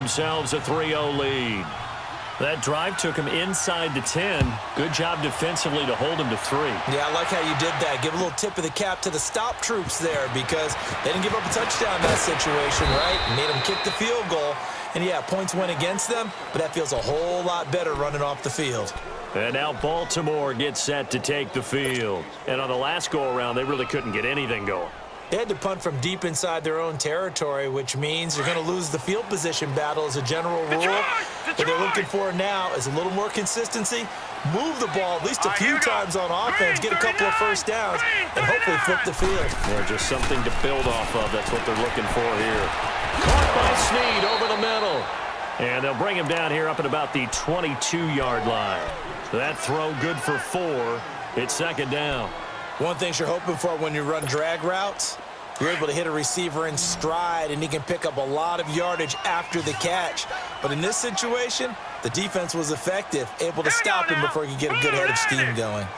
themselves a 3-0 lead. That drive took him inside the 10. Good job defensively to hold him to 3. Yeah, I like how you did that. Give a little tip of the cap to the stop troops there because they didn't give up a touchdown in that situation, right? Made them kick the field goal. And, yeah, points went against them, but that feels a whole lot better running off the field. And now Baltimore gets set to take the field. And on the last go-around, they really couldn't get anything going. They had to punt from deep inside their own territory, which means you're going to lose the field position battle as a general rule. What they're looking for now is a little more consistency, move the ball at least a few times on offense, get a couple of first downs, and hopefully flip the field. Yeah, just something to build off of. That's what they're looking for here. Caught by Snead over the middle. And they'll bring him down here up at about the 22-yard line. That throw good for 4. It's second down. One thing you're hoping for when you run drag routes, you're able to hit a receiver in stride, and he can pick up a lot of yardage after the catch. But in this situation, the defense was effective, able to stop him before he could get a good head of steam going.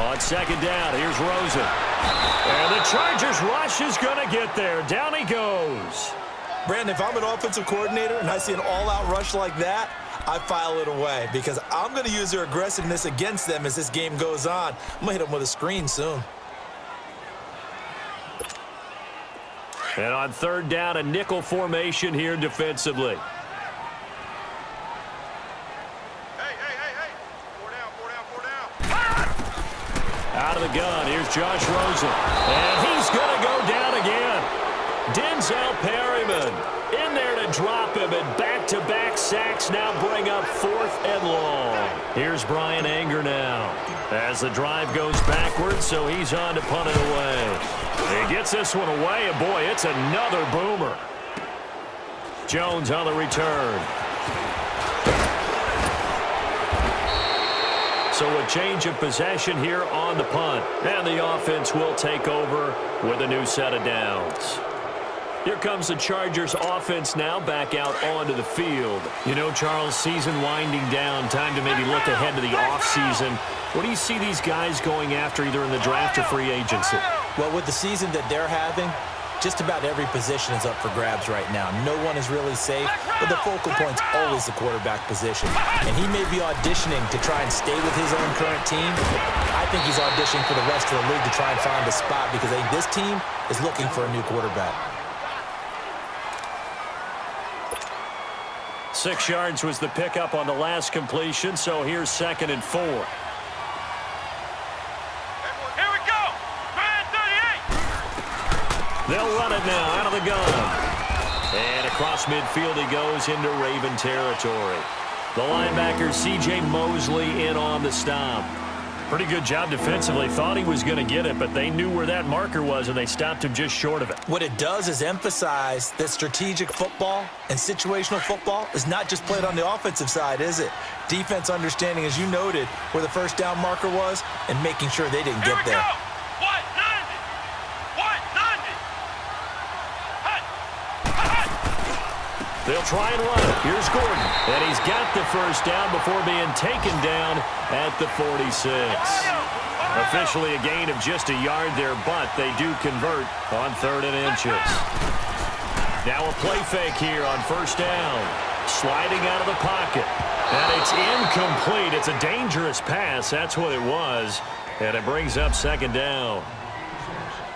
On second down, here's Rosen. And the Chargers rush is going to get there. Down he goes. Brandon, if I'm an offensive coordinator and I see an all-out rush like that, I file it away because I'm going to use their aggressiveness against them as this game goes on. I'm going to hit them with a screen soon. And on third down, a nickel formation here defensively. Hey. 4 down. Out of the gun, here's Josh Rosen. And he's going to go down again. Denzel Perryman in there to drop him, and back-to-back sacks now bring up 4th and long. Here's Brian Anger now as the drive goes backwards, so he's on to punt it away. He gets this one away, and boy, it's another boomer. Jones on the return. So a change of possession here on the punt, and the offense will take over with a new set of downs. Here comes the Chargers offense now back out onto the field. You know, Charles, season winding down, time to maybe look ahead to the offseason. What do you see these guys going after either in the draft or free agency? Well, with the season that they're having, just about every position is up for grabs right now. No one is really safe, but the focal point's always the quarterback position. And he may be auditioning to try and stay with his own current team. I think he's auditioning for the rest of the league to try and find a spot because I think this team is looking for a new quarterback. 6 yards was the pickup on the last completion, so here's 2nd and 4. Here we go. Man 38. They'll run it now out of the gun. And across midfield he goes into Raven territory. The linebacker C.J. Mosley in on the stop. Pretty good job defensively. Thought he was going to get it, but they knew where that marker was, and they stopped him just short of it. What it does is emphasize that strategic football and situational football is not just played on the offensive side, is it? Defense understanding, as you noted, where the first down marker was and making sure they didn't get there. They'll try and run it. Here's Gordon. And he's got the first down before being taken down at the 46. Officially a gain of just a yard there, but they do convert on 3rd and inches. Now a play fake here on first down. Sliding out of the pocket. And it's incomplete. It's a dangerous pass. That's what it was. And it brings up 2nd down.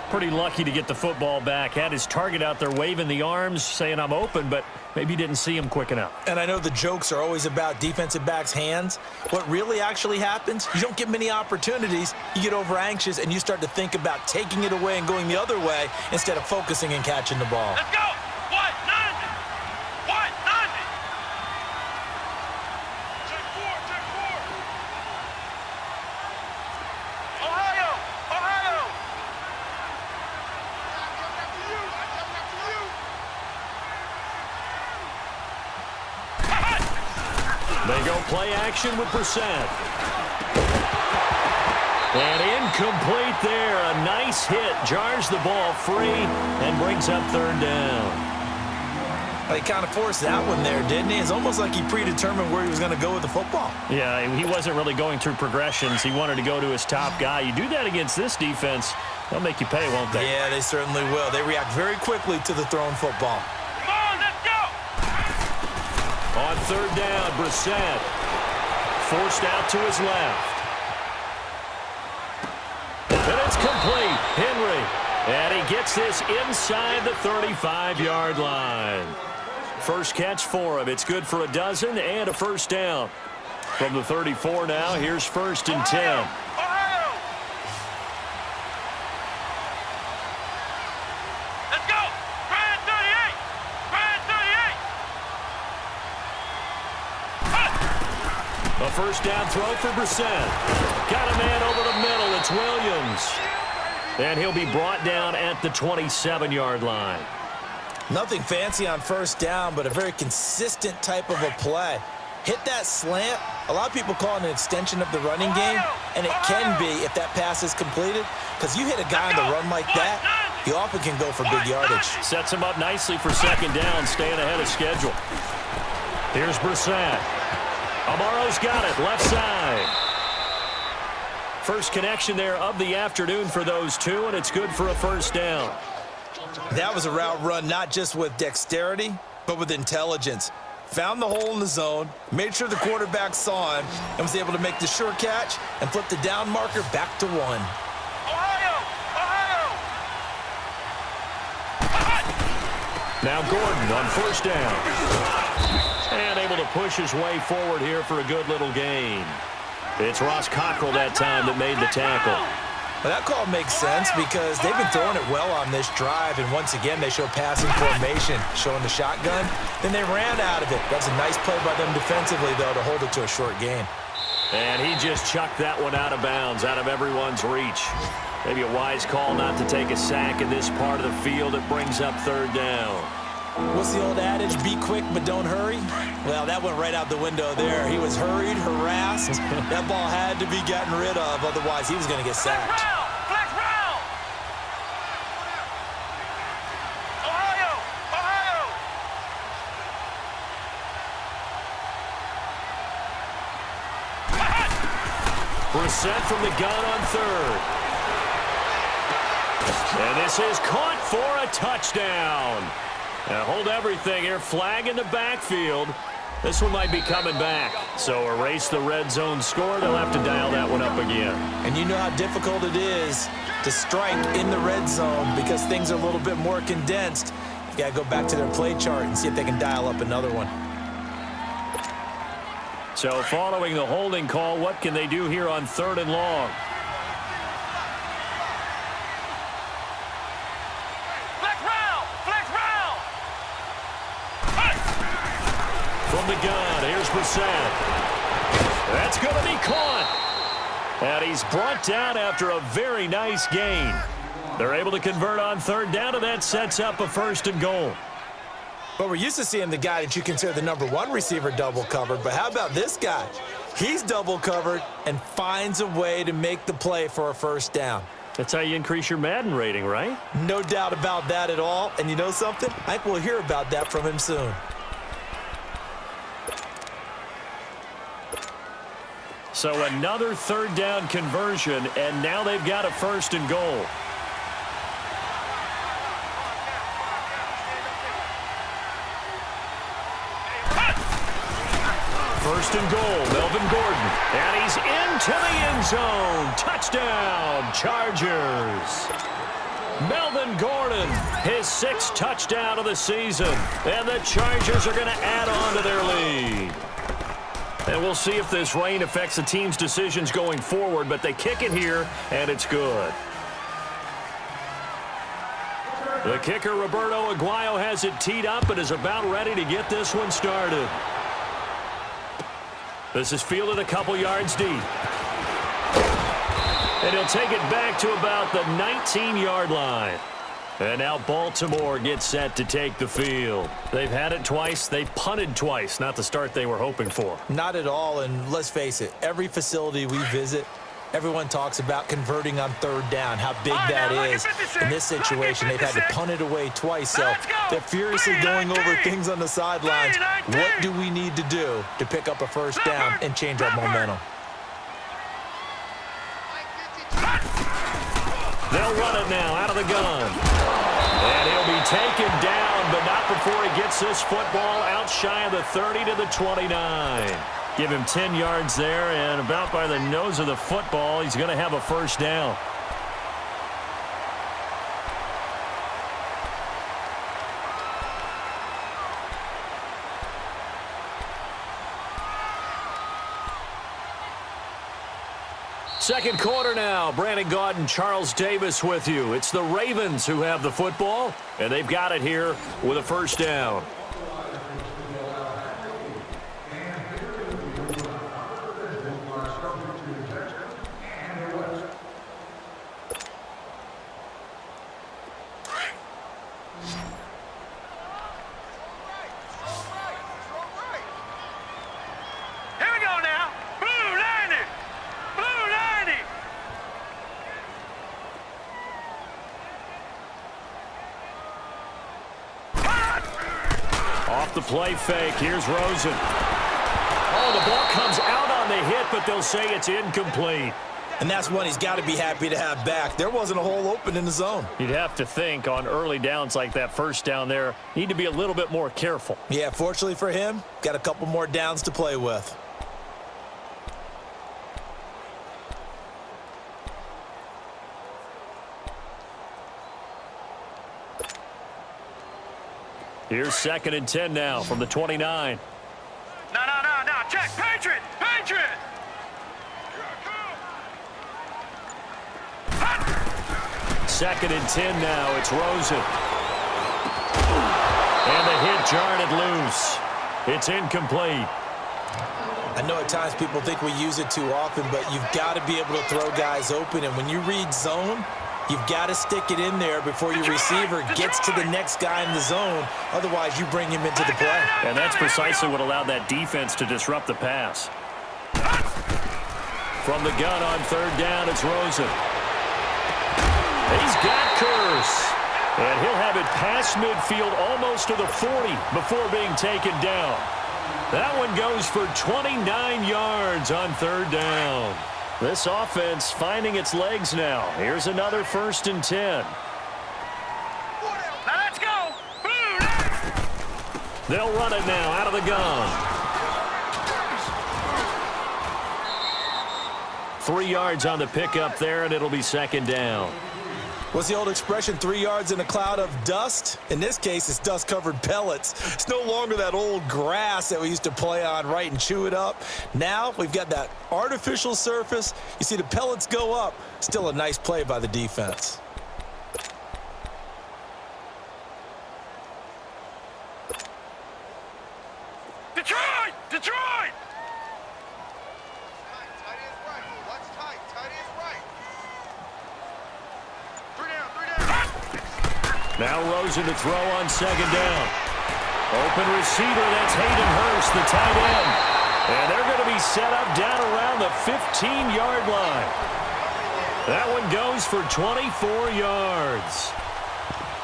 Pretty lucky to get the football back. Had his target out there waving the arms, saying I'm open, but maybe didn't see him quick enough. And I know the jokes are always about defensive backs' hands. What really actually happens, you don't get many opportunities. You get over anxious, and you start to think about taking it away and going the other way instead of focusing and catching the ball. Let's go. What? 90. What? 90. Check 4. Ohio. They go play action with Brissett. And incomplete there. A nice hit. Jars the ball free and brings up 3rd down. He kind of forced that one there, didn't he? It's almost like he predetermined where he was going to go with the football. Yeah, he wasn't really going through progressions. He wanted to go to his top guy. You do that against this defense, they'll make you pay, won't they? Yeah, they certainly will. They react very quickly to the thrown football. Come on, let's go. On third down, Brissett forced out to his left. And it's complete. Henry. And he gets this inside the 35-yard line. First catch for him. It's good for a dozen and a first down. From the 34 now, here's 1st and 10. Let's go. Brand 38. Brand 38. A first down throw for Brissett. Got a man over the middle. It's Williams. And he'll be brought down at the 27-yard line. Nothing fancy on first down, but a very consistent type of a play. Hit that slant. A lot of people call it an extension of the running game, and it can be if that pass is completed, because you hit a guy on the run like that, he often can go for big yardage. Sets him up nicely for second down, staying ahead of schedule. Here's Brissett. Amaro's got it, left side. First connection there of the afternoon for those two, and it's good for a first down. That was a route run not just with dexterity, but with intelligence. Found the hole in the zone, made sure the quarterback saw him, and was able to make the sure catch and flip the down marker back to 1. Ohio! Now Gordon on first down. And able to push his way forward here for a good little gain. It's Ross Cockrell that time that made the tackle. Well, that call makes sense because they've been throwing it well on this drive, and once again they show passing formation, showing the shotgun. Then they ran out of it. That's a nice play by them defensively, though, to hold it to a short gain. And he just chucked that one out of bounds, out of everyone's reach. Maybe a wise call not to take a sack in this part of the field. It brings up third down. What's the old adage? Be quick, but don't hurry? Well, that went right out the window there. He was hurried, harassed. That ball had to be gotten rid of, otherwise he was going to get sacked. Flex round! Ohio! Brissett from the gun on third. And this is caught for a touchdown. Now hold everything here. Flag in the backfield. This one might be coming back. So erase the red zone score. They'll have to dial that one up again. And you know how difficult it is to strike in the red zone because things are a little bit more condensed. You got to go back to their play chart and see if they can dial up another one. So following the holding call, what can they do here on third and long? From the gun, here's Brissett. That's going to be caught. And he's brought down after a very nice gain. They're able to convert on third down, and that sets up a first and goal. But we're used to seeing the guy that you consider the #1 receiver double covered. But how about this guy? He's double covered and finds a way to make the play for a first down. That's how you increase your Madden rating, right? No doubt about that at all. And you know something? I think we'll hear about that from him soon. So another third down conversion, and now they've got a first and goal. First and goal, Melvin Gordon. And he's into the end zone. Touchdown, Chargers. Melvin Gordon, his 6th touchdown of the season. And the Chargers are going to add on to their lead. And we'll see if this rain affects the team's decisions going forward, but they kick it here, and it's good. The kicker, Roberto Aguayo, has it teed up and is about ready to get this one started. This is fielded a couple yards deep. And he'll take it back to about the 19-yard line. And now Baltimore gets set to take the field. They've had it twice. They punted twice. Not the start they were hoping for. Not at all, and let's face it, every facility we visit, everyone talks about converting on third down, how big that is. In this situation, they've had to punt it away twice, so they're furiously going over things on the sidelines. What do we need to do to pick up a first down and change our momentum? They'll run it now out of the gun. And he'll be taken down, but not stop before he gets this football out shy of the 30 to the 29. Give him 10 yards there, and about by the nose of the football, he's going to have a first down. Second quarter now. Brandon Gaudin and Charles Davis with you. It's the Ravens who have the football, and they've got it here with a first down. Off the play fake. Here's Rosen. Oh, the ball comes out on the hit, but they'll say it's incomplete. And that's one he's got to be happy to have back. There wasn't a hole open in the zone. You'd have to think on early downs like that first down there, need to be a little bit more careful. Yeah, fortunately for him, got a couple more downs to play with. Here's 2nd and 10 now from the 29. No. Check. Patriot. Second and 10 now. It's Rosen. And the hit jarred it loose. It's incomplete. I know at times people think we use it too often, but you've got to be able to throw guys open. And when you read zone, you've got to stick it in there before your receiver gets to the next guy in the zone. Otherwise, you bring him into the play. And that's precisely what allowed that defense to disrupt the pass. From the gun on 3rd down, it's Rosen. He's got Curse. And he'll have it past midfield almost to the 40 before being taken down. That one goes for 29 yards on 3rd down. This offense finding its legs now. Here's another 1st and 10. Now let's go. They'll run it now out of the gun. 3 yards on the pickup there, and it'll be 2nd down. What's the old expression, 3 yards in a cloud of dust? In this case, it's dust-covered pellets. It's no longer that old grass that we used to play on, right, and chew it up. Now we've got that artificial surface. You see the pellets go up. Still a nice play by the defense. Detroit! Now Rosen to throw on 2nd down. Open receiver, that's Hayden Hurst, the tight end. And they're going to be set up down around the 15-yard line. That one goes for 24 yards.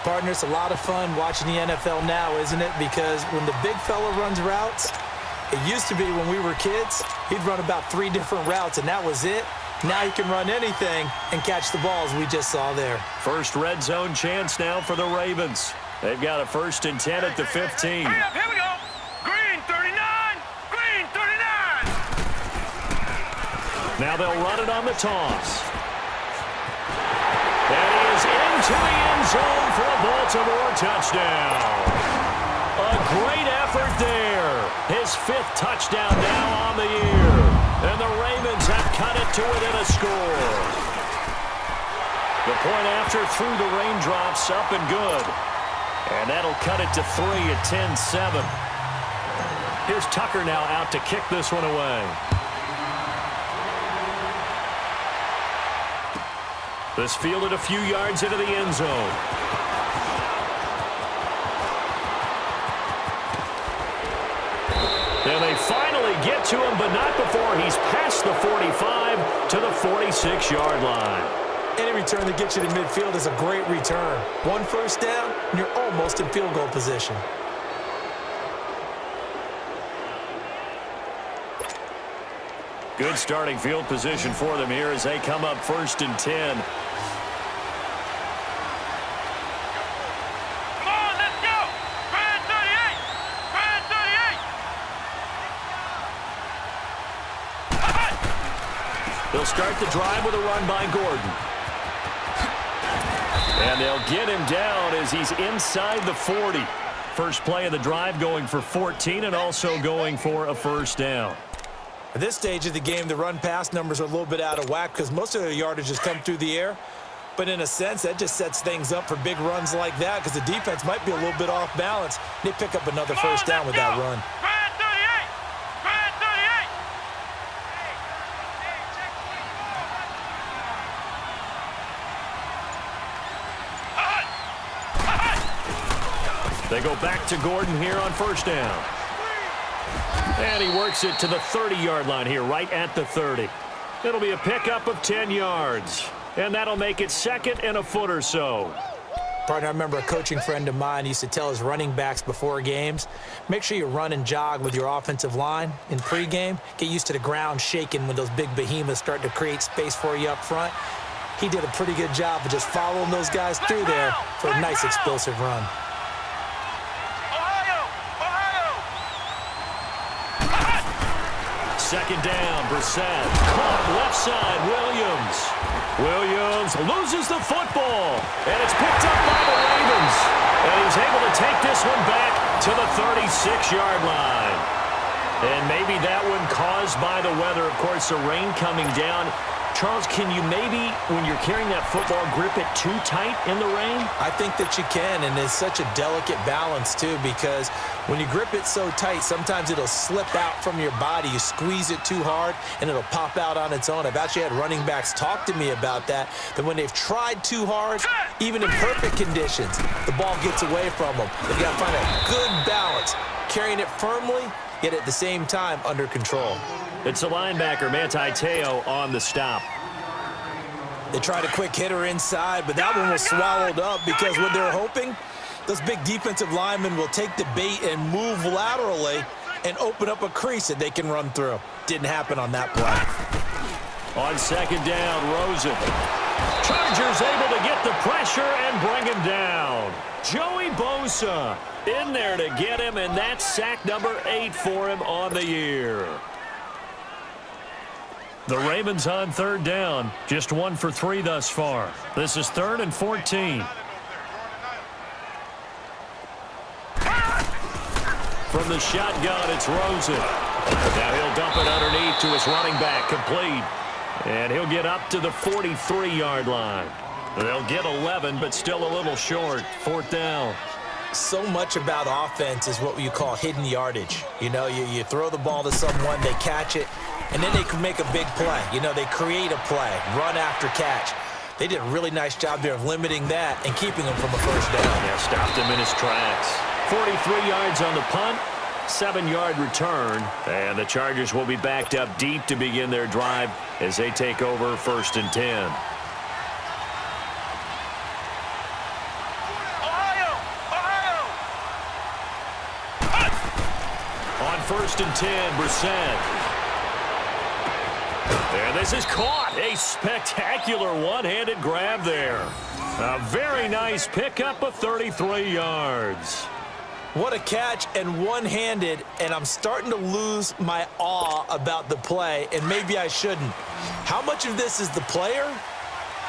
Partner, it's a lot of fun watching the NFL now, isn't it? Because when the big fella runs routes, it used to be when we were kids, he'd run about 3 different routes, and that was it. Now he can run anything and catch the balls we just saw there. First red zone chance now for the Ravens. They've got a 1st and 10 at the 15. Hurry up, here we go. Green 39. Now they'll run it on the toss. And he is into the end zone for a Baltimore touchdown. A great effort there. His 5th touchdown now on the year. And the Ravens have cut it to within a score. The point after through the raindrops, up and good. And that'll cut it to 3 at 10-7. Here's Tucker now out to kick this one away. This fielded a few yards into the end zone. And they finally get to him, but not before he's past the 45 to the 46-yard line. Any return that gets you to midfield is a great return. 1 first down, and you're almost in field goal position. Good starting field position for them here as they come up 1st and 10. Come on, let's go. Brandon. They'll start the drive with a run by Gordon. And they'll get him down as he's inside the 40. First play of the drive going for 14 and also going for a first down. At this stage of the game, the run-pass numbers are a little bit out of whack because most of their yardage has come through the air. But in a sense, that just sets things up for big runs like that because the defense might be a little bit off balance. They pick up another first down with that run. They go back to Gordon here on first down. And he works it to the 30-yard line here, right at the 30. It'll be a pickup of 10 yards. And that'll make it second and a foot or so. Partner, I remember a coaching friend of mine used to tell his running backs before games, make sure you run and jog with your offensive line in pregame. Get used to the ground shaking when those big behemoths start to create space for you up front. He did a pretty good job of just following those guys through there for a nice explosive run. Second down, Brissett. Caught left side, Williams. Williams loses the football, and it's picked up by the Ravens. And he's able to take this one back to the 36-yard line. And maybe that one caused by the weather. Of course, the rain coming down. Charles, can you maybe, when you're carrying that football, grip it too tight in the rain? I think that you can, and it's such a delicate balance, too, because when you grip it so tight, sometimes it'll slip out from your body. You squeeze it too hard, and it'll pop out on its own. I've actually had running backs talk to me about that when they've tried too hard, even in perfect conditions, the ball gets away from them. They've got to find a good balance, carrying it firmly, yet at the same time under control. It's a linebacker, Manti Te'o, on the stop. They tried a quick hitter inside, but that one was swallowed up because what they're hoping, those big defensive linemen will take the bait and move laterally and open up a crease that they can run through. Didn't happen on that play. On second down, Rosen. Chargers able to get the pressure and bring him down. Joey Bosa in there to get him, and that's sack number 8 for him on the year. The Ravens on third down, just 1 for 3 thus far. This is 3rd and 14. From the shotgun, it's Rosen. Now he'll dump it underneath to his running back, complete. And he'll get up to the 43-yard line. They'll get 11, but still a little short. 4th down. So much about offense is what you call hidden yardage. You know, you throw the ball to someone, they catch it, and then they can make a big play. You know, they create a play, run after catch. They did a really nice job there of limiting that and keeping him from a first down. Yeah, stopped him in his tracks. 43 yards on the punt, 7-yard return, and the Chargers will be backed up deep to begin their drive as they take over 1st and 10. On 1st and 10, Brissett. And this is caught. A spectacular one-handed grab there. A very nice pickup of 33 yards. What a catch, and one-handed, and I'm starting to lose my awe about the play, and maybe I shouldn't. How much of this is the player?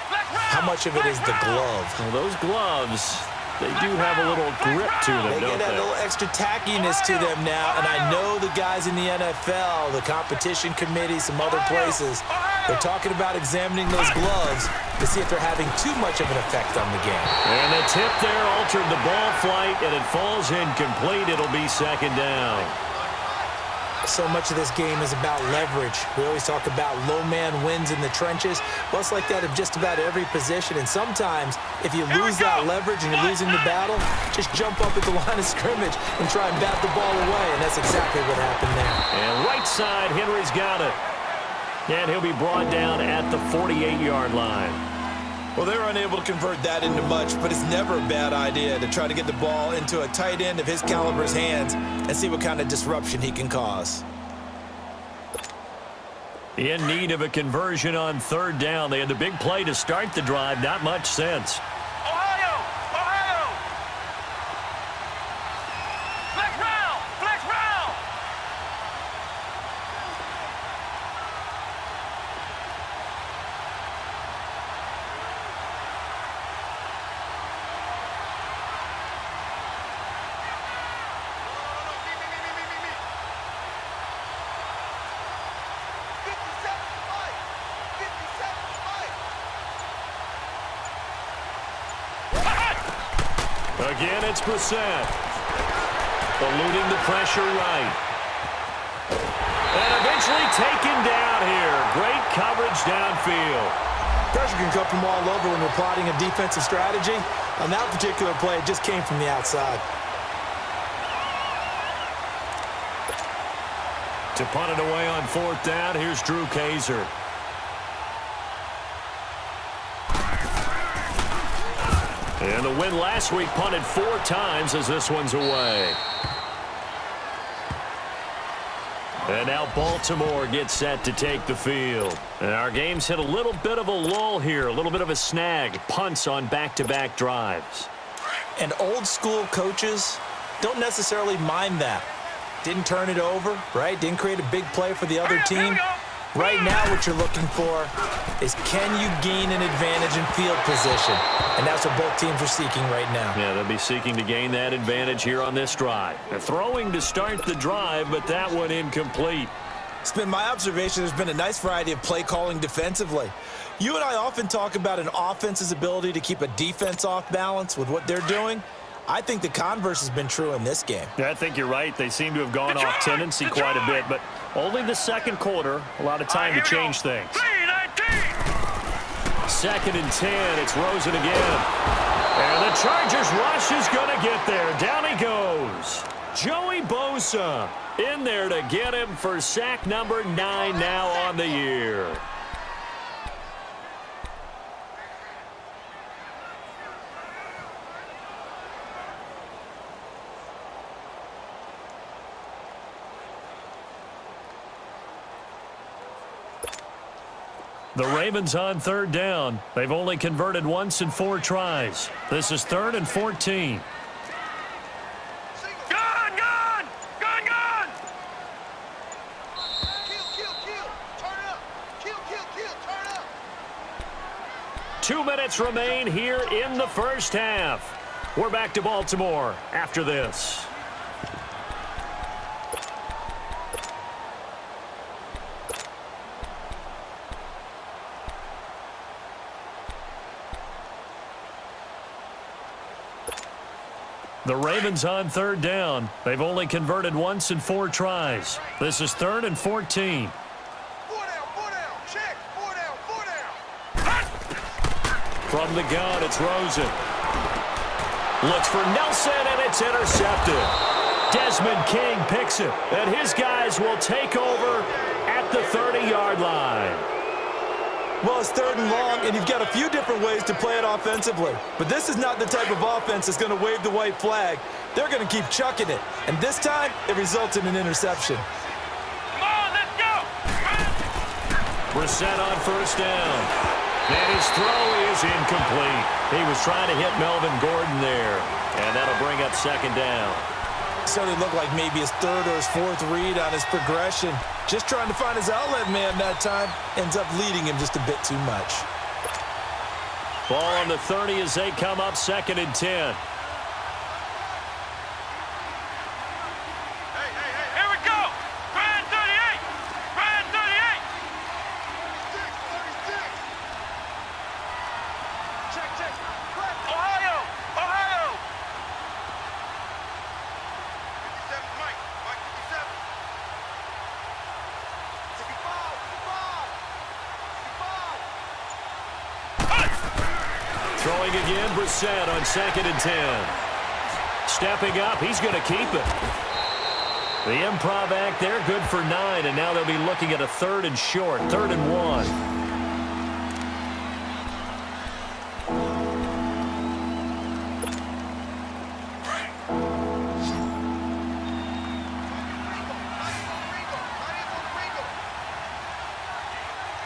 How much of it is the glove? Well, those gloves, they do have a little grip to them, They don't get that they? little extra tackiness to them now, and I know the guys in the NFL, the competition committee, some other places, they're talking about examining those gloves to see if they're having too much of an effect on the game. And the tip there altered the ball flight, and it falls incomplete. It'll be 2nd down. So much of this game is about leverage. We always talk about low man wins in the trenches. Well, it's like that of just about every position. And sometimes, if you lose that leverage and you're losing the battle, just jump up at the line of scrimmage and try and bat the ball away. And that's exactly what happened there. And right side, Henry's got it. And he'll be brought down at the 48-yard line. Well, they were unable to convert that into much, but it's never a bad idea to try to get the ball into a tight end of his caliber's hands and see what kind of disruption he can cause. In need of a conversion on 3rd down. They had the big play to start the drive. Not much sense. Ohio! Flex round! Flex round! Again, it's Brissett. Eluding the pressure right. And eventually taken down here. Great coverage downfield. Pressure can come from all over when you're plotting a defensive strategy. On that particular play, it just came from the outside. To punt it away on 4th down, here's Drew Kaiser. And the win last week punted 4 times as this one's away. And now Baltimore gets set to take the field. And our game's hit a little bit of a lull here, a little bit of a snag. Punts on back-to-back drives. And old school coaches don't necessarily mind that. Didn't turn it over, right? Didn't create a big play for the other team. Right now what you're looking for is, can you gain an advantage in field position? And that's what both teams are seeking right now. Yeah, they'll be seeking to gain that advantage here on this drive. They're throwing to start the drive, but that one incomplete. It's been my observation there's been a nice variety of play calling defensively. You and I often talk about an offense's ability to keep a defense off balance with what they're doing. I think the converse has been true in this game. Yeah, I think you're right. They seem to have gone off tendency quite a bit, but only the second quarter, a lot of time to change things. 2nd and 10, it's Rosen again. And the Chargers rush is going to get there. Down he goes. Joey Bosa in there to get him for sack number 9 now on the year. The Ravens on 3rd down. They've only converted once in 4 tries. This is 3rd and 14. Gun! Gun! Gun! Gun! Kill! Turn up! Kill! Turn up! 2 minutes remain here in the first half. We're back to Baltimore after this. The Ravens on 3rd down. They've only converted once in 4 tries. This is 3rd and 14. 4 down. Check. 4 down. From the gun, it's Rosen. Looks for Nelson, and it's intercepted. Desmond King picks it, and his guys will take over at the 30-yard line. Well, it's 3rd and long, and you've got a few different ways to play it offensively. But this is not the type of offense that's going to wave the white flag. They're going to keep chucking it. And this time, it results in an interception. Come on, let's go! Brissett on 1st down. And his throw is incomplete. He was trying to hit Melvin Gordon there. And that'll bring up 2nd down. Certainly looked like maybe his 3rd or his 4th read on his progression. Just trying to find his outlet man that time. Ends up leading him just a bit too much. Ball on the 30 as they come up 2nd and 10. Hey, here we go! Brand 38! Brand 38! 36! Check. Ohio! 57, Mike 57. 65. Throwing again, Brissett on 2nd and 10. Stepping up, he's going to keep it. The improv act there, good for 9, and now they'll be looking at a 3rd and short, 3rd and 1.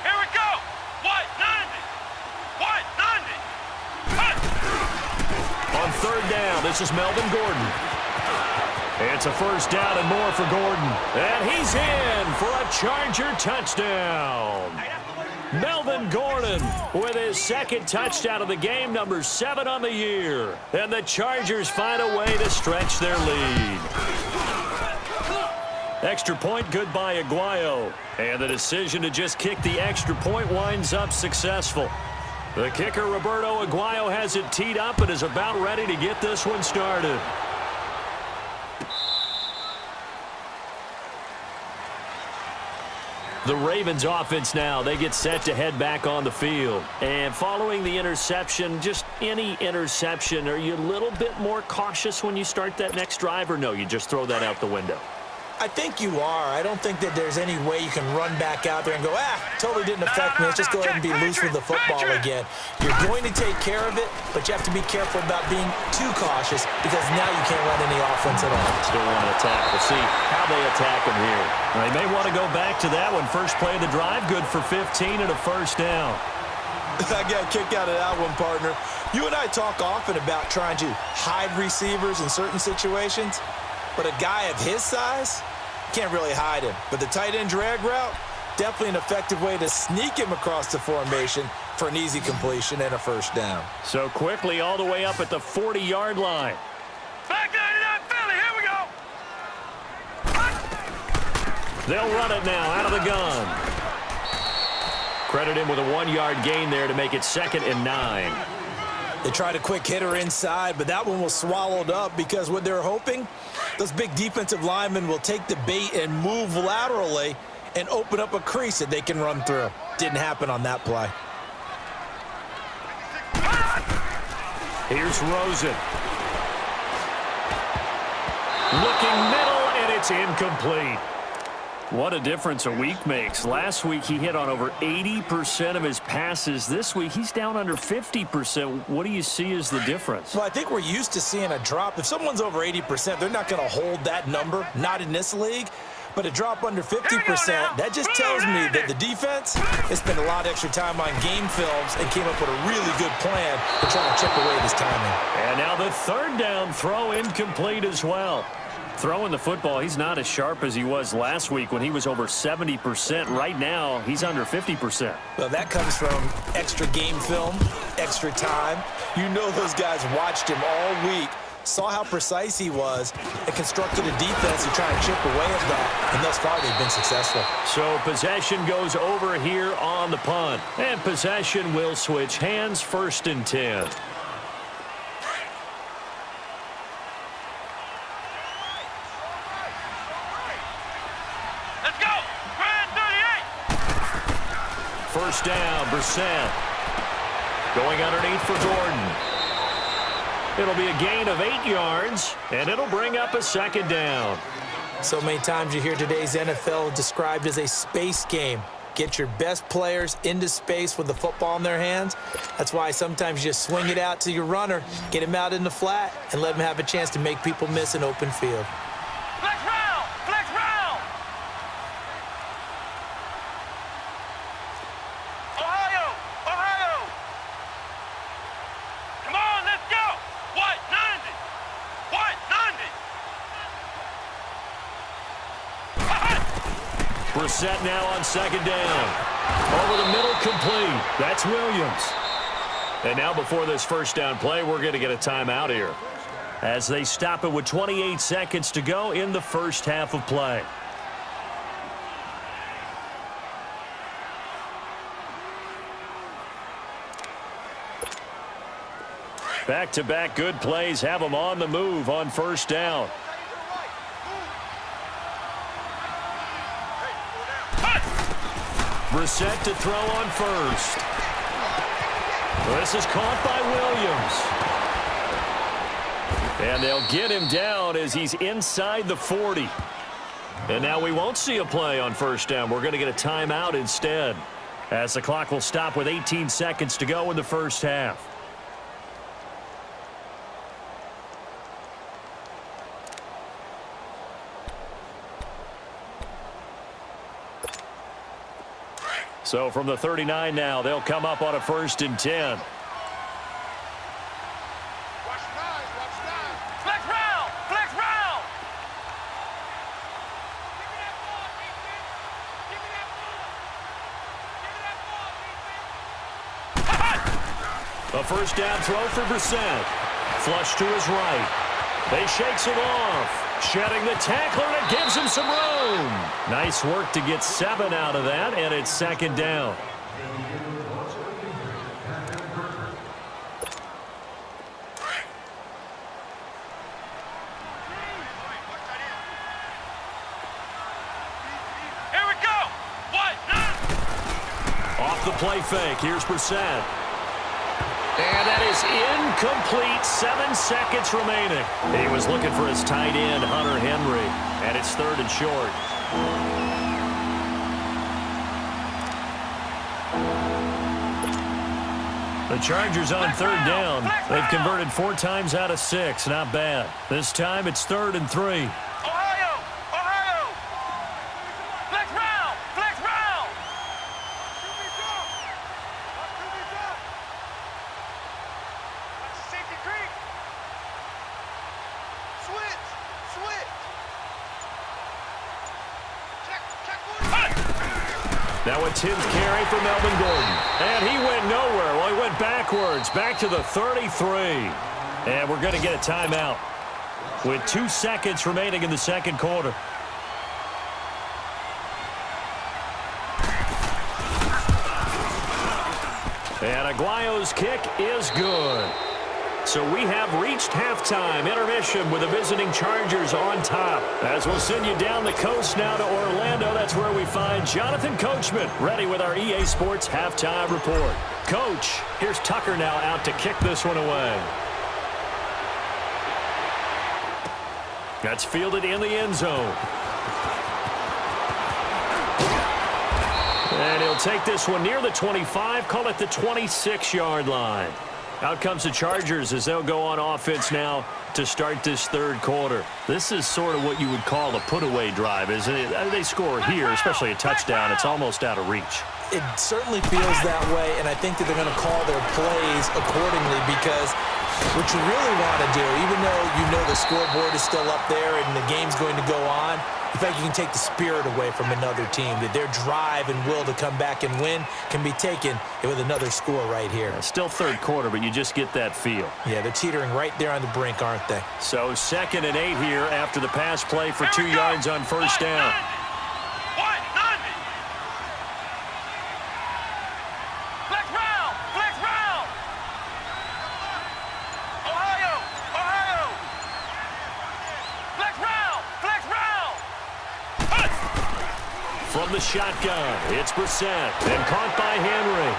Here we go! What? 90! On 3rd down, this is Melvin Gordon. It's a 1st down and more for Gordon. And he's in for a Charger touchdown. Melvin Gordon with his 2nd touchdown of the game, number 7 on the year. And the Chargers find a way to stretch their lead. Extra point good by Aguayo. And the decision to just kick the extra point winds up successful. The kicker, Roberto Aguayo, has it teed up and is about ready to get this one started. The Ravens offense now, they get set to head back on the field. And following the interception, just any interception, are you a little bit more cautious when you start that next drive, or no, you just throw that out the window? I think you are. I don't think that there's any way you can run back out there and go, totally didn't affect me. Let's just go ahead and be loose with the football again. You're going to take care of it, but you have to be careful about being too cautious because now you can't run any offense at all. Still want to attack. We'll see how they attack them here. They may want to go back to that one. First play of the drive, good for 15 and a first down. I got a kick out of that one, partner. You and I talk often about trying to hide receivers in certain situations, but a guy of his size, can't really hide him. But the tight end drag route, definitely an effective way to sneak him across the formation for an easy completion and a first down. So quickly all the way up at the 40-yard line. Back there to that Philly. Here we go. They'll run it now out of the gun. Credit him with a 1-yard gain there to make it 2nd and 9. They tried a quick hitter inside, but that one was swallowed up because what they're hoping, those big defensive linemen will take the bait and move laterally and open up a crease that they can run through. Didn't happen on that play. Here's Rosen. Looking middle, and it's incomplete. What a difference a week makes. Last week, he hit on over 80% of his passes. This week, he's down under 50%. What do you see as the difference? Well, I think we're used to seeing a drop. If someone's over 80%, they're not going to hold that number, not in this league. But a drop under 50%, that just tells me that the defense has spent a lot of extra time on game films and came up with a really good plan to try to chip away this timing. And now the 3rd down throw incomplete as well. Throwing the football, he's not as sharp as he was last week when he was over 70%. Right now, he's under 50%. Well, that comes from extra game film, extra time. You know those guys watched him all week, saw how precise he was, and constructed a defense to try and chip away at that. And thus far, they've been successful. So possession goes over here on the punt. And possession will switch hands, 1st and 10. Let's go. Grand 38. First down, Brissett. Going underneath for Gordon. It'll be a gain of 8 yards, and it'll bring up a 2nd down. So many times you hear today's NFL described as a space game. Get your best players into space with the football in their hands. That's why sometimes you just swing it out to your runner, get him out in the flat, and let him have a chance to make people miss an open field. Flex round. Flex round. Ohio. Ohio. Come on, let's go. What? 90. What? 90. Brissett now on 2nd down. Over the middle, complete. That's Williams. And now before this first down play, we're going to get a timeout here, as they stop it with 28 seconds to go in the first half of play. Back-to-back good plays have them on the move on first down. Brissett to throw on first. This is caught by Williams. And they'll get him down as he's inside the 40. And now we won't see a play on first down. We're going to get a timeout instead, as the clock will stop with 18 seconds to go in the first half. So from the 39 now, they'll come up on a 1st and 10. Flex round. Flex round. A first down throw for Brissett. Flush to his right. They shakes him off. Shedding the tackler, and it gives him some room. Nice work to get 7 out of that, and it's 2nd down. the play fake. Here's Brissett. And that is incomplete. 7 seconds remaining. He was looking for his tight end, Hunter Henry. And it's 3rd and short. The Chargers on 3rd down. They've converted 4 times out of 6. Not bad. This time it's 3rd and 3. Ohio! Ohio! Flex round! Flex round! Safety creek! Switch! Switch! Check Now a 10th carry for Melvin Gordon. And he went nowhere. Well, he went backwards, back to the 33. And we're going to get a timeout with 2 seconds remaining in the second quarter. And Aguayo's kick is good. So we have reached halftime intermission with the visiting Chargers on top. As we'll send you down the coast now to Orlando, that's where we find Jonathan Coachman ready with our EA Sports halftime report. Coach, here's Tucker now out to kick this one away. That's fielded in the end zone. And he'll take this one near the 25, call it the 26-yard line. Out comes the Chargers as they'll go on offense now to start this third quarter. This is sort of what you would call a put-away drive, isn't it? They score here, especially a touchdown. It's almost out of reach. It certainly feels that way, and I think that they're going to call their plays accordingly because what you really want to do, even though you know the scoreboard is still up there and the game's going to go on, in fact, you can take the spirit away from another team, that their drive and will to come back and win can be taken with another score right here. Still third quarter, but you just get that feel. Yeah, they're teetering right there on the brink, aren't they? So 2nd and 8 here after the pass play for 2 yards on first down. Flex round! Flex round! Ohio! Ohio! Flex round! Flex round! From the shotgun, it's Brissett, and caught by Henry.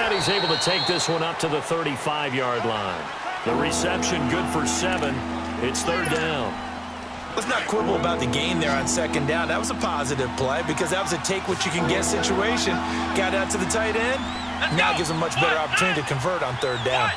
And he's able to take this one up to the 35-yard line. The reception good for 7. It's 3rd down. Let's not quibble about the gain there on 2nd down. That was a positive play because that was a take-what-you-can-get situation. Got out to the tight end. Now gives them a much better opportunity to convert on 3rd down.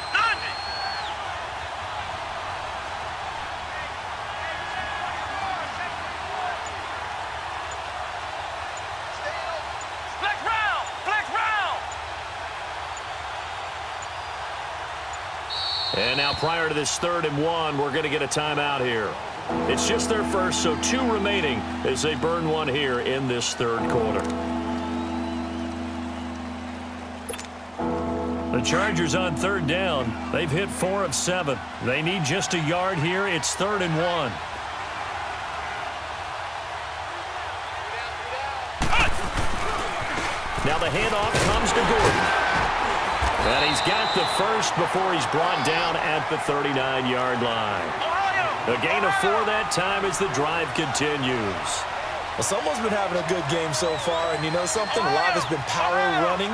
And now prior to this 3rd and 1, we're going to get a timeout here. It's just their first, so 2 remaining as they burn one here in this third quarter. The Chargers on 3rd down. They've hit 4 of 7. They need just a yard here. It's 3rd and 1. Now the handoff comes to Gordon. And he's got the first before he's brought down at the 39-yard line. A gain of 4 that time as the drive continues. Well, someone's been having a good game so far, and you know something? A lot has been power running.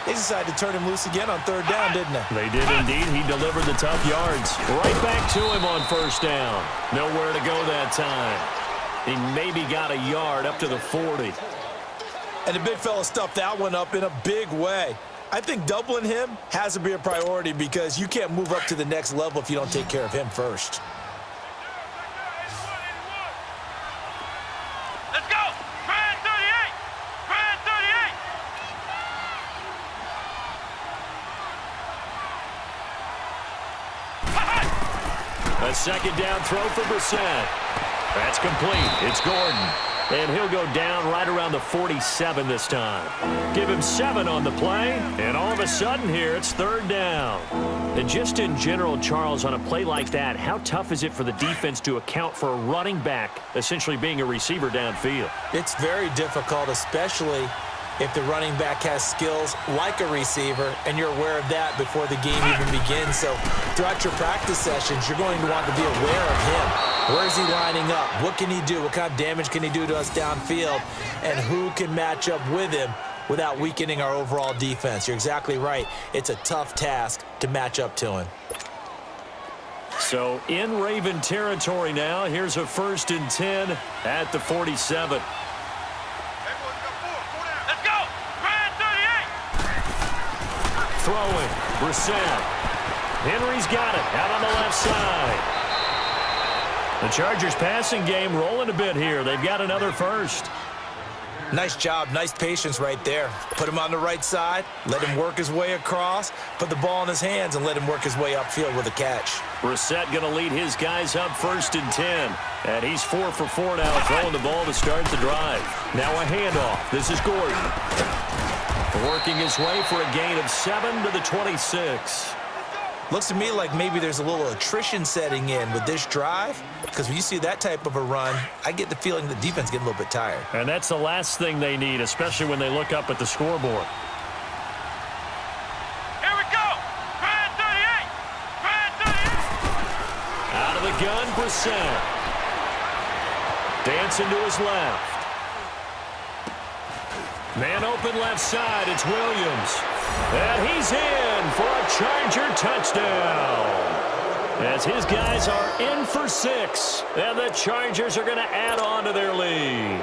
They decided to turn him loose again on 3rd down, didn't they? They did indeed. He delivered the tough yards. Right back to him on first down. Nowhere to go that time. He maybe got a yard up to the 40. And the big fella stuffed that one up in a big way. I think doubling him has to be a priority because you can't move up to the next level if you don't take care of him first. Let's go! Grand 38! Grand 38! A 2nd down throw for Brissett. That's complete. It's Gordon. And he'll go down right around the 47 this time. Give him 7 on the play, and all of a sudden here, it's 3rd down. And just in general, Charles, on a play like that, how tough is it for the defense to account for a running back essentially being a receiver downfield? It's very difficult, especially if the running back has skills like a receiver, and you're aware of that before the game even begins. So throughout your practice sessions, you're going to want to be aware of him. Where is he lining up? What can he do? What kind of damage can he do to us downfield? And who can match up with him without weakening our overall defense. You're exactly right. It's a tough task to match up to him. So in Raven territory now, here's a 1st and 10 at the 47. Let's go. Grand 38. Throwing, Brissett. Henry's got it out on the left side. The Chargers passing game rolling a bit here. They've got another 1st. Nice job, nice patience right there. Put him on the right side, let him work his way across, put the ball in his hands, and let him work his way upfield with a catch. Brissett going to lead his guys up 1st and 10. And he's 4 for 4 now, throwing the ball to start the drive. Now a handoff. This is Gordon. Working his way for a gain of 7 to the 26. Looks to me like maybe there's a little attrition setting in with this drive, because when you see that type of a run, I get the feeling the defense getting a little bit tired. And that's the last thing they need, especially when they look up at the scoreboard. Here we go. Grand 38. Grand 38. Out of the gun, Brissett. Dancing to his left. Man open left side, it's Williams. And he's in for a Charger touchdown. As his guys are in for 6. And the Chargers are going to add on to their lead.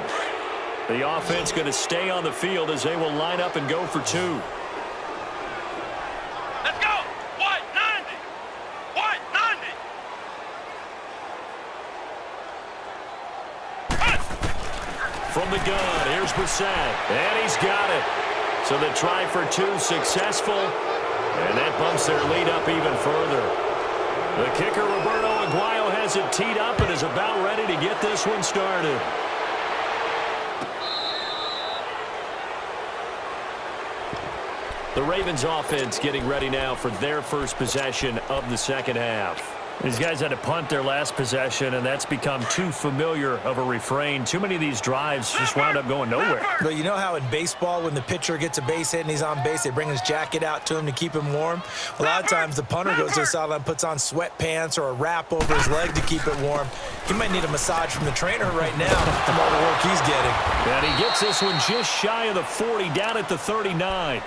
The offense going to stay on the field as they will line up and go for 2. Let's go. White 90. White 90. From the gun, here's Brissett. And he's got it. So the try for 2 successful, and that bumps their lead up even further. The kicker, Roberto Aguayo, has it teed up and is about ready to get this one started. The Ravens offense getting ready now for their first possession of the second half. These guys had to punt their last possession, and that's become too familiar of a refrain. Too many of these drives just wound up going nowhere. But you know how in baseball, when the pitcher gets a base hit and he's on base, they bring his jacket out to him to keep him warm? A lot of times the punter goes to the sideline, puts on sweatpants or a wrap over his leg to keep it warm. He might need a massage from the trainer right now from all the work he's getting. And he gets this one just shy of the 40, down at the 39.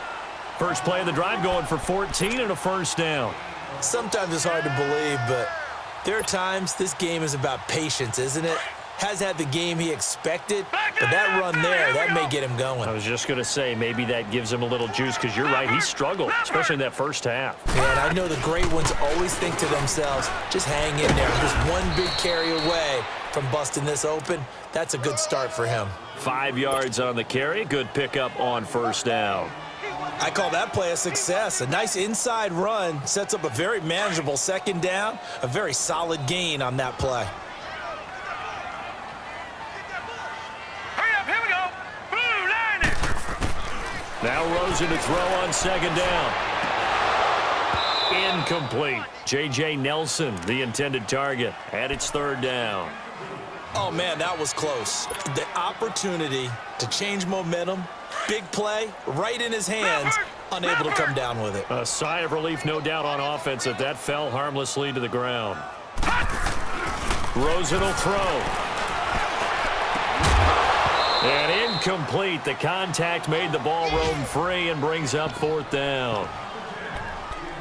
First play of the drive going for 14 and a 1st down. Sometimes it's hard to believe, but there are times this game is about patience, isn't it? Hasn't had the game he expected, but that run there, that may get him going. I was just going to say, maybe that gives him a little juice, because you're right, he struggled, especially in that first half. Yeah, and I know the great ones always think to themselves, just hang in there. Just one big carry away from busting this open. That's a good start for him. 5 yards on the carry, good pickup on 1st down. I call that play a success. A nice inside run sets up a very manageable 2nd down, a very solid gain on that play. Hurry up. Here we go. Blue 90. Now Rosen to throw on 2nd down. Incomplete. J.J. Nelson, the intended target, and it's 3rd down. Oh, man, that was close. The opportunity to change momentum, big play, right in his hands, unable to come down with it. A sigh of relief, no doubt, on offense that fell harmlessly to the ground. Rosen will throw. And incomplete. The contact made the ball roam free and brings up 4th down.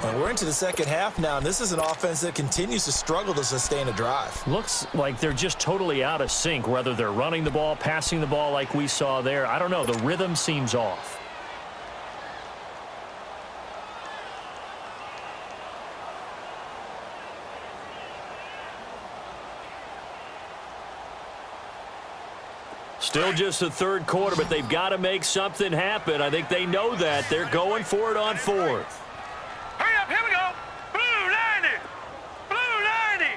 Well, we're into the second half now, and this is an offense that continues to struggle to sustain a drive. Looks like they're just totally out of sync, whether they're running the ball, passing the ball like we saw there. I don't know. The rhythm seems off. Still just the third quarter, but they've got to make something happen. I think they know that. They're going for it on 4th. Hurry up. Here we go. Blue 90. Blue 90.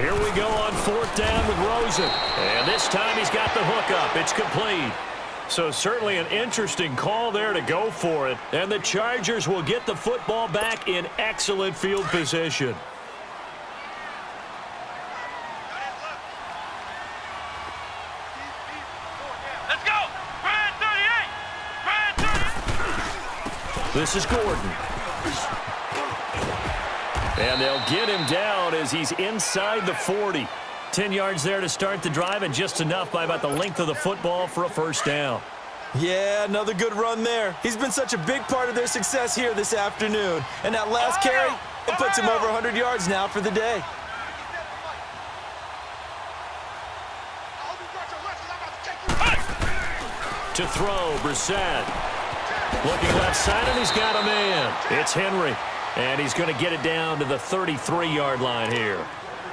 Here we go on 4th down with Rosen. And this time he's got the hook up. It's complete. So certainly an interesting call there to go for it. And the Chargers will get the football back in excellent field position. Let's go. Grand 38. Grand 38. This is Gordon. And they'll get him down as he's inside the 40. 10 yards there to start the drive, and just enough by about the length of the football for a 1st down. Yeah, another good run there. He's been such a big part of their success here this afternoon. And that last carry, it puts him over 100 yards now for the day. To throw, Brissett. Looking left side, and he's got a man. It's Henry, and he's going to get it down to the 33-yard line here.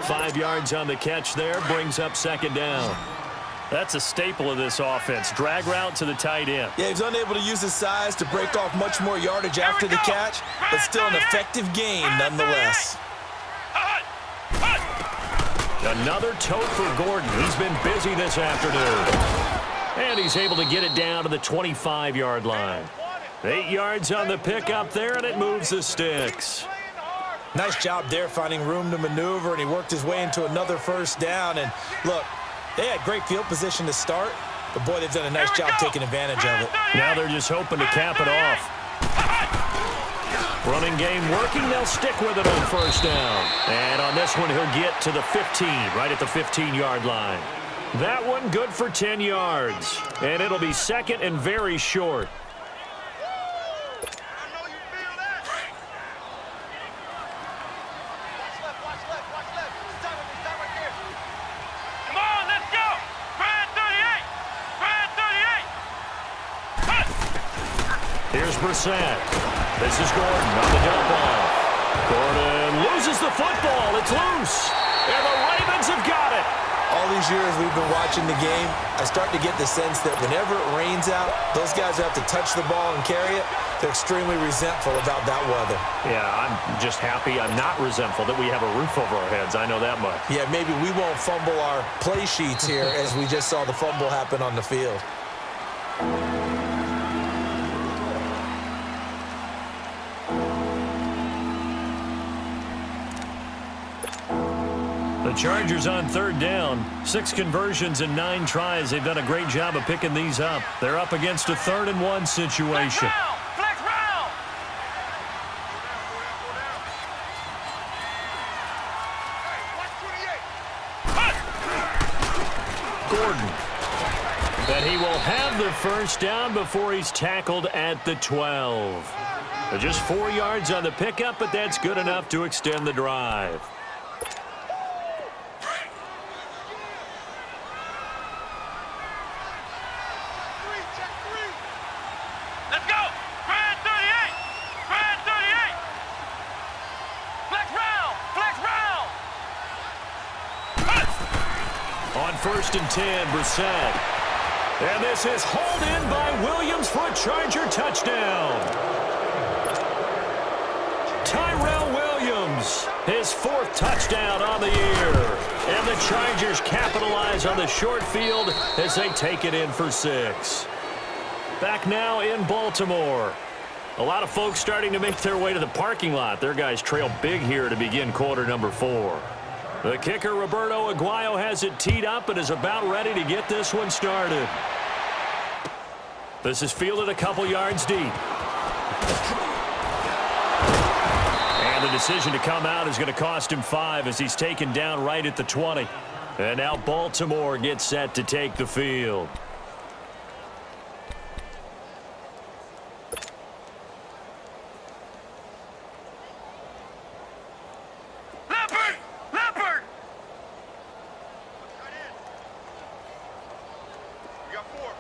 5 yards on the catch there, brings up second down. That's a staple of this offense. Drag route to the tight end. Yeah, he's unable to use his size to break off much more yardage after the catch, but still an effective gain nonetheless. Another tote for Gordon. He's been busy this afternoon. And he's able to get it down to the 25-yard line. 8 yards on the pickup there, and it moves the sticks. Nice job there finding room to maneuver, and he worked his way into another first down. And look, they had great field position to start, but boy, they've done a nice job taking advantage of it. Now they're just hoping to cap it off. Running game working, they'll stick with it on first down. And on this one, he'll get to the 15, right at the 15-yard line. That one good for 10 yards. And it'll be second and very short. Come on, let's go. Brad 38. Brad 38. Here's Brissett. This is Gordon on the dump off. Gordon loses the football. It's loose. And the Ravens have got it. All these years we've been watching the game, I start to get the sense that whenever it rains out, those guys who have to touch the ball and carry it, they're extremely resentful about that weather. Yeah, I'm just happy I'm not resentful that we have a roof over our heads. I know that much. Yeah, maybe we won't fumble our play sheets here as we just saw the fumble happen on the field. The Chargers on third down. 6 conversions and 9 tries. They've done a great job of picking these up. They're up against a 3rd and 1 situation. Flex round. Gordon. And he will have the first down before he's tackled at the 12. Just 4 yards on the pickup, but that's good enough to extend the drive. Let's go. Brad 38. Brad 38. Flex round. Flex round. On 1st and 10, Brissett. And this is hauled in by Williams for a Charger touchdown. Tyrell Williams, his 4th touchdown on the year. And the Chargers capitalize on the short field as they take it in for 6. Back now in Baltimore. A lot of folks starting to make their way to the parking lot. Their guys trail big here to begin quarter number 4. The kicker, Roberto Aguayo, has it teed up and is about ready to get this one started. This is fielded a couple yards deep. And the decision to come out is going to cost him 5 as he's taken down right at the 20. And now Baltimore gets set to take the field. Leopard. Leopard. We got 4.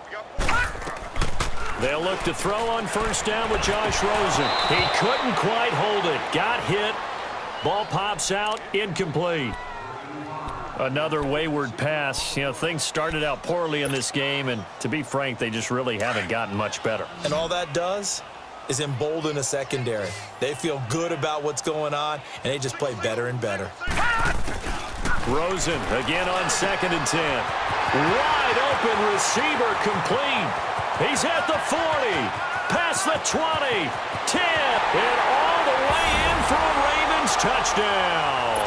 We got 4. They'll look to throw on first down with Josh Rosen. He couldn't quite hold it. Got hit. Ball pops out. Incomplete. Another wayward pass. You know, things started out poorly in this game, and to be frank, they just really haven't gotten much better. And all that does is embolden a secondary. They feel good about what's going on, and they just play better and better. Rosen again on 2nd and 10. Wide open receiver complete. He's at the 40, past the 20, 10, and all the way in for a Ravens touchdown.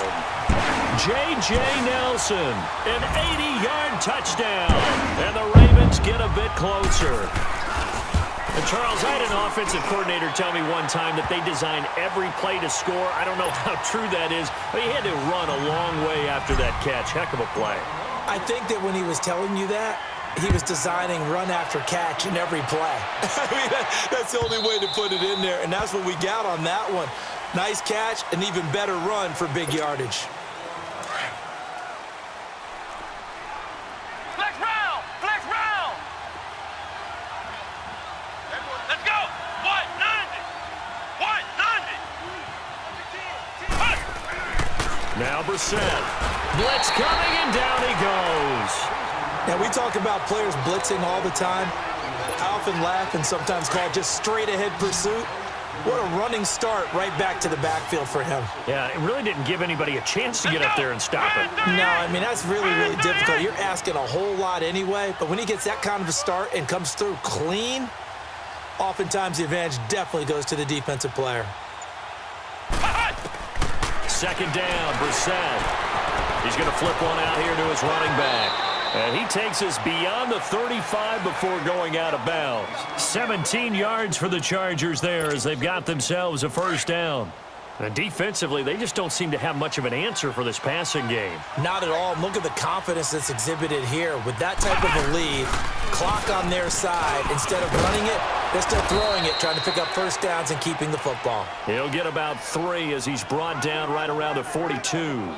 J.J. Nelson, an 80-yard touchdown, and the Ravens get a bit closer. And Charles, I had an offensive coordinator tell me one time that they designed every play to score. I don't know how true that is, but he had to run a long way after that catch. Heck of a play. I think that when he was telling you that, he was designing run after catch in every play. I mean, that's the only way to put it in there, and that's what we got on that one. Nice catch, an even better run for big yardage. Flex round! Flex round! Let's go! 190! 190! Now Brissett. Blitz coming, and down he goes. Now, we talk about players blitzing all the time. I often laugh and sometimes call it just straight-ahead pursuit. What a running start right back to the backfield for him. Yeah, it really didn't give anybody a chance to get up there and stop it. No, I mean, that's really, really difficult. You're asking a whole lot anyway, but when he gets that kind of a start and comes through clean, oftentimes the advantage definitely goes to the defensive player. Second down, Brissett. He's going to flip one out here to his running back. And he takes us beyond the 35 before going out of bounds. 17 yards for the Chargers there as they've got themselves a first down. And defensively, they just don't seem to have much of an answer for this passing game. Not at all. Look at the confidence that's exhibited here. With that type of a lead, clock on their side, instead of running it, they're still throwing it, trying to pick up first downs and keeping the football. He'll get about 3 as he's brought down right around the 42.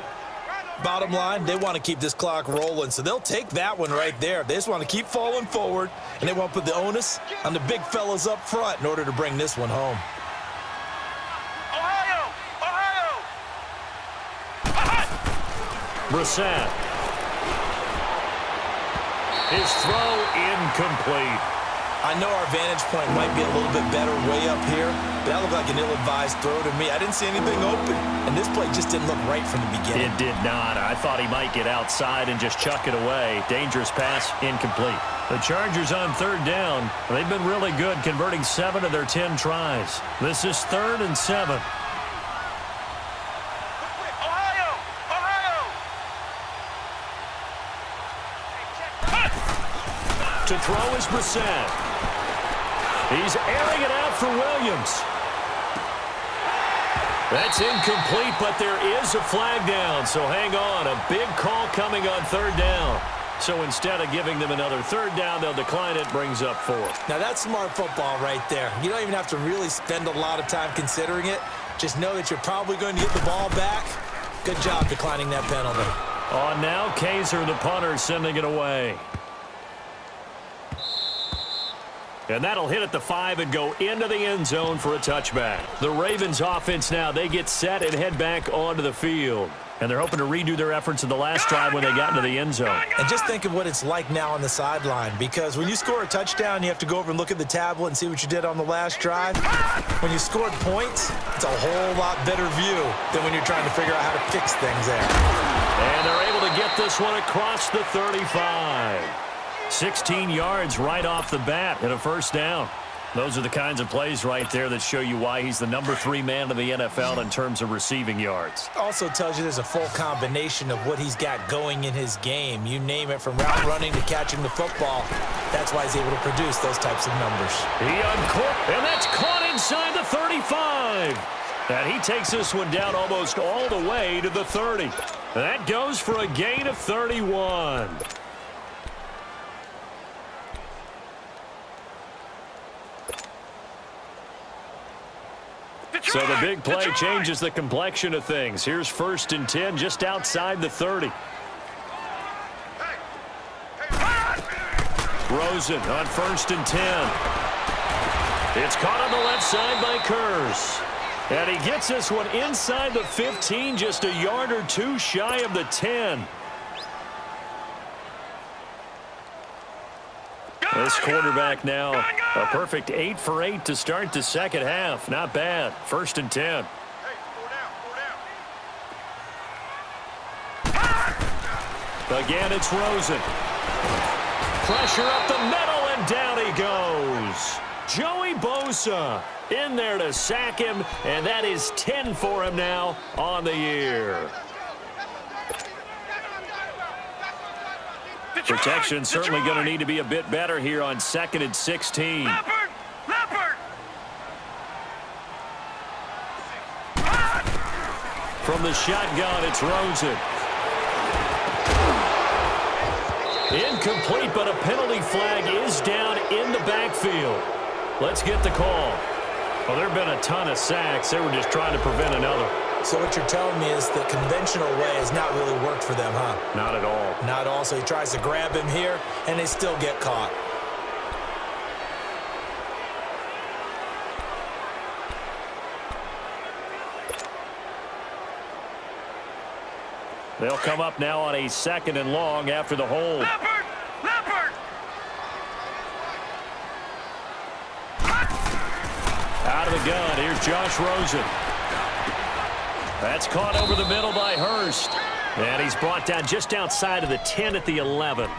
Bottom line, they want to keep this clock rolling, so they'll take that one right there. They just want to keep falling forward, and they want to put the onus on the big fellas up front in order to bring this one home. Ohio! Ohio! Brissett. His throw incomplete. I know our vantage point might be a little bit better way up here, but that looked like an ill-advised throw to me. I didn't see anything open, and this play just didn't look right from the beginning. It did not. I thought he might get outside and just chuck it away. Dangerous pass, incomplete. The Chargers on third down. They've been really good, converting 7 of their 10 tries. This is 3rd and 7. Ohio! Ohio! To throw is Brissett. He's airing it out for Williams. That's incomplete, but there is a flag down, so hang on. A big call coming on third down. So instead of giving them another third down, they'll decline it, brings up 4. Now, that's smart football right there. You don't even have to really spend a lot of time considering it. Just know that you're probably going to get the ball back. Good job declining that penalty. On now, Kaiser, the punter, sending it away. And that'll hit at the 5 and go into the end zone for a touchback. The Ravens offense now, they get set and head back onto the field. And they're hoping to redo their efforts in the last drive when they got into the end zone. And just think of what it's like now on the sideline, because when you score a touchdown, you have to go over and look at the tablet and see what you did on the last drive. When you scored points, it's a whole lot better view than when you're trying to figure out how to fix things there. And they're able to get this one across the 35. 16 yards right off the bat and a first down. Those are the kinds of plays right there that show you why he's the number 3 man in the NFL in terms of receiving yards. Also tells you there's a full combination of what he's got going in his game. You name it, from route running to catching the football. That's why he's able to produce those types of numbers. He uncorked, and that's caught inside the 35. And he takes this one down almost all the way to the 30. That goes for a gain of 31. So the big play changes the complexion of things. Here's 1st and 10 just outside the 30. Rosen on 1st and 10. It's caught on the left side by Kurz. And he gets this one inside the 15, just a yard or 2 shy of the 10. This quarterback now, a perfect 8 for 8 to start the second half. Not bad. 1st and 10. Again, it's Rosen. Pressure up the middle, and down he goes. Joey Bosa in there to sack him, and that is 10 for him now on the year. Protection certainly going to need to be a bit better here on 2nd and 16. Leopard! From the shotgun, it's Rosen. Incomplete, but a penalty flag is down in the backfield. Let's get the call. Well, there have been a ton of sacks. They were just trying to prevent another. So what you're telling me is the conventional way has not really worked for them, huh? Not at all. Not at all. So he tries to grab him here, and they still get caught. They'll come up now on a 2nd and long after the hold. Leopard! Leopard! Out of the gun, here's Josh Rosen. That's caught over the middle by Hurst. And he's brought down just outside of the 10 at the 11.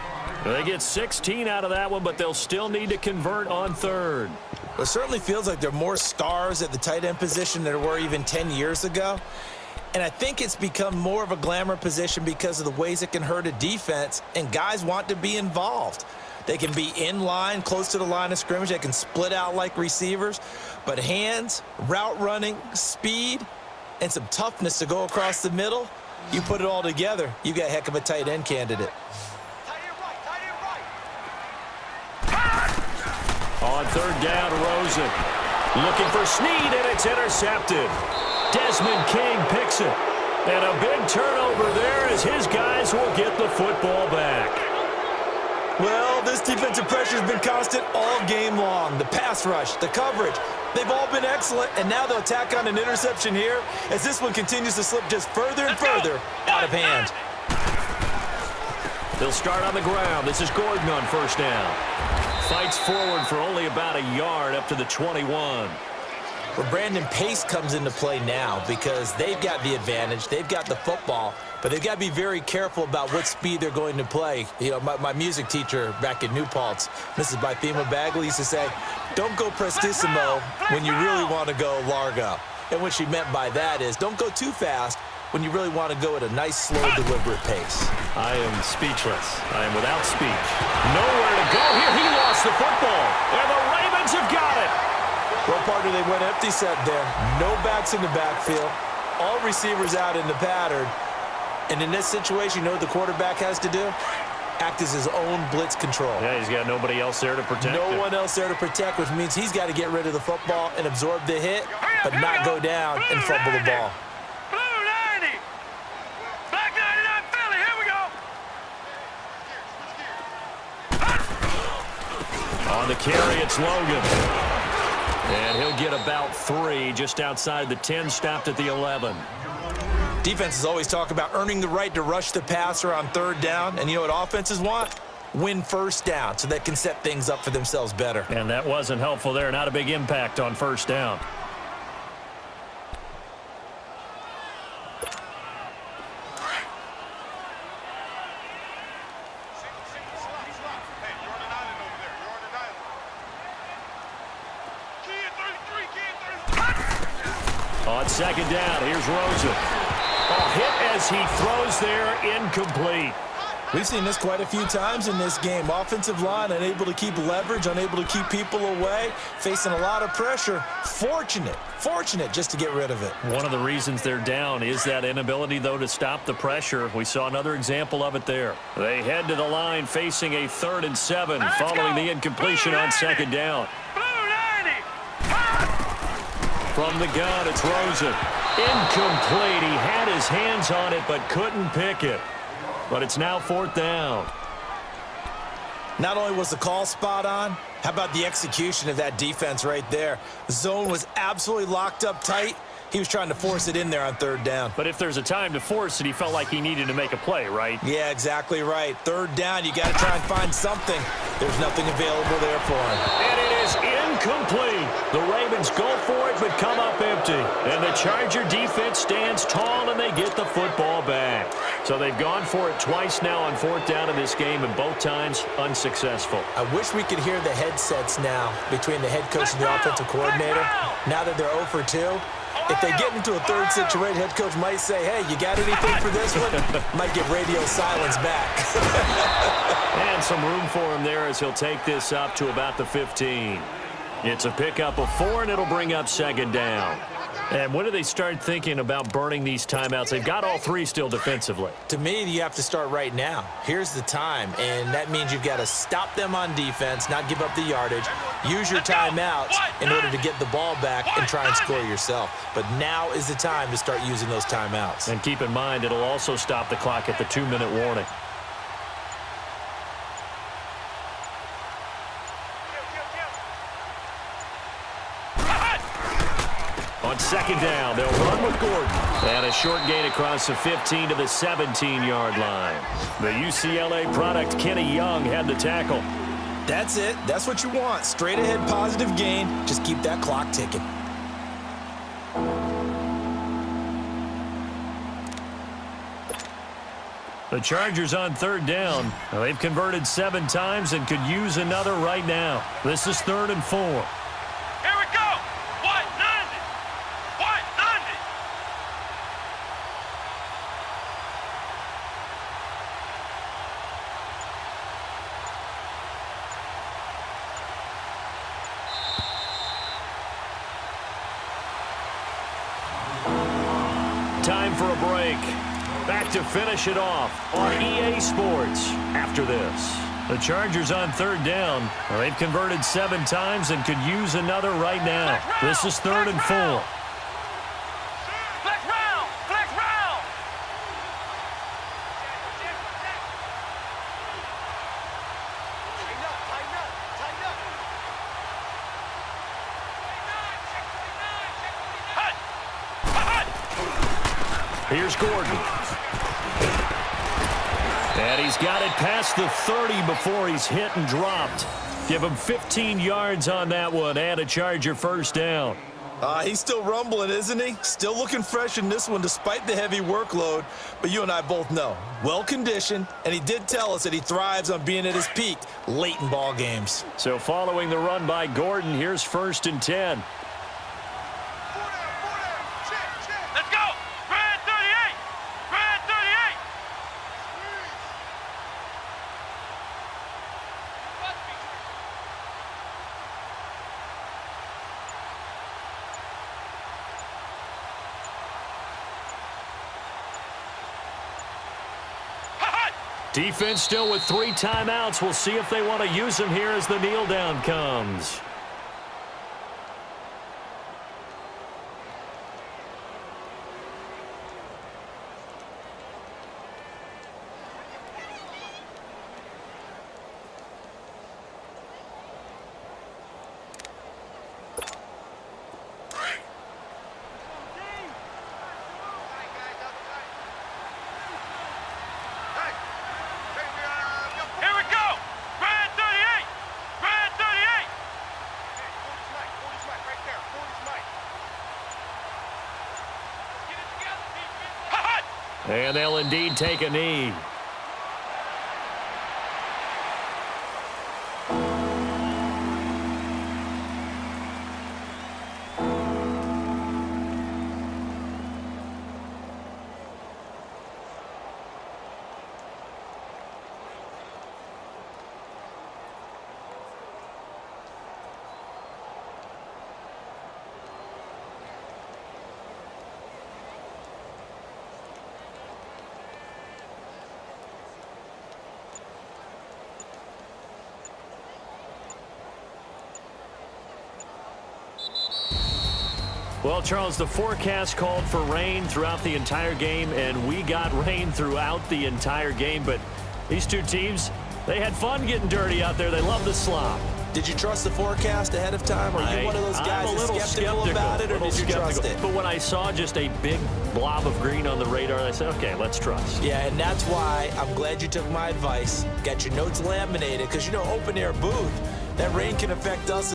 They get 16 out of that one, but they'll still need to convert on 3rd. It certainly feels like there are more stars at the tight end position than there were even 10 years ago. And I think it's become more of a glamour position because of the ways it can hurt a defense, and guys want to be involved. They can be in line, close to the line of scrimmage. They can split out like receivers. But hands, route running, speed, and some toughness to go across the middle, you put it all together, you got a heck of a tight end candidate. On 3rd down, Rosen. Looking for Snead, and it's intercepted. Desmond King picks it. And a big turnover there as his guys will get the football back. Well, this defensive pressure has been constant all game long. The pass rush, the coverage, they've all been excellent, and now they'll tack on an interception here as this one continues to slip just further and further out of hand. They'll start on the ground. This is Gordon on 1st down. Fights forward for only about a yard up to the 21. Well, Brandon Pace comes into play now because they've got the advantage. They've got the football, but they've got to be very careful about what speed they're going to play. You know, my music teacher back in New Paltz, Mrs. Bythema Bagley, used to say, don't go prestissimo when you really want to go largo. And what she meant by that is don't go too fast when you really want to go at a nice, slow, deliberate pace. I am speechless. I am without speech. Nowhere to go here. He lost the football, and the Ravens have got it. Well, partner, they went empty set there. No backs in the backfield. All receivers out in the pattern. And in this situation, you know what the quarterback has to do? Act as his own blitz control. Yeah, he's got nobody else there to protect him. No one else there to protect, which means he's got to get rid of the football and absorb the hit, but not go down and fumble the ball. Blue 90! Black 99 Philly, here we go! On the carry, it's Logan. And he'll get about 3 just outside the 10, stopped at the 11. Defenses always talk about earning the right to rush the passer on 3rd down. And you know what offenses want? Win 1st down so they can set things up for themselves better. And that wasn't helpful there. Not a big impact on 1st down. On 2nd down, here's Rosen. Hit as he throws there, incomplete. We've seen this quite a few times in this game. Offensive line unable to keep leverage, unable to keep people away, facing a lot of pressure. Fortunate just to get rid of it. One of the reasons they're down is that inability, though, to stop the pressure. We saw another example of it there. They head to the line facing a 3rd and 7 following the incompletion on 2nd down. From the gun, it's Rosen. Incomplete. He had his hands on it but couldn't pick it. But it's now 4th down. Not only was the call spot on, how about the execution of that defense right there? The zone was absolutely locked up tight. He was trying to force it in there on 3rd down. But if there's a time to force it, he felt like he needed to make a play, right? Yeah, exactly right. 3rd down, you got to try and find something. There's nothing available there for him. And it is incomplete. The Ravens go for it but come up empty. And the Charger defense stands tall and they get the football back. So they've gone for it twice now on 4th down in this game, and both times unsuccessful. I wish we could hear the headsets now between the head coach and the offensive coordinator. Now that they're 0 for 2. If they get into a 3rd situation, head coach might say, hey, you got anything for this one? Might get radio silence back. And some room for him there as he'll take this up to about the 15. It's a pickup of 4, and it'll bring up 2nd down. And when do they start thinking about burning these timeouts? They've got all three still defensively. To me, you have to start right now. Here's the time, and that means you've got to stop them on defense, not give up the yardage, use your timeouts in order to get the ball back and try and score yourself. But now is the time to start using those timeouts. And keep in mind, it'll also stop the clock at the 2-minute warning. On second down, they'll run with Gordon. And a short gain across the 15 to the 17-yard line. The UCLA product, Kenny Young, had the tackle. That's it. That's what you want. Straight ahead positive gain. Just keep that clock ticking. The Chargers on third down. Well, they've converted 7 times and could use another right now. This is 3rd and 4. Here we go. What? 90. What? 90. Time for a break. Back to finish it off on EA Sports after this. The Chargers on third down. Well, they've converted 7 times and could use another right now. This is 3rd and 4. Flex round. Flex round. Here's Gordon. And he's got it past the 30 before he's hit and dropped. Give him 15 yards on that one and a Charger first down. He's still rumbling, isn't he? Still looking fresh in this one despite the heavy workload. But you and I both know, well-conditioned, and he did tell us that he thrives on being at his peak late in ball games. So following the run by Gordon, here's 1st and 10. Let's go. Red 38. Red 38. Defense still with 3 timeouts. We'll see if they want to use them here as the kneel down comes. Here we go. Red 38. Red 38. Right there. 40's Mike. Get it together, defense. And they'll indeed take a knee. Well, Charles, the forecast called for rain throughout the entire game, and we got rain throughout the entire game. But these two teams, they had fun getting dirty out there. They love the slop. Did you trust the forecast ahead of time? Or are you one of those guys that's skeptical about it, or did you trust it? But when I saw just a big blob of green on the radar, I said, okay, let's trust. Yeah, and that's why I'm glad you took my advice. Got your notes laminated, because, you know, open-air booth, that rain can affect us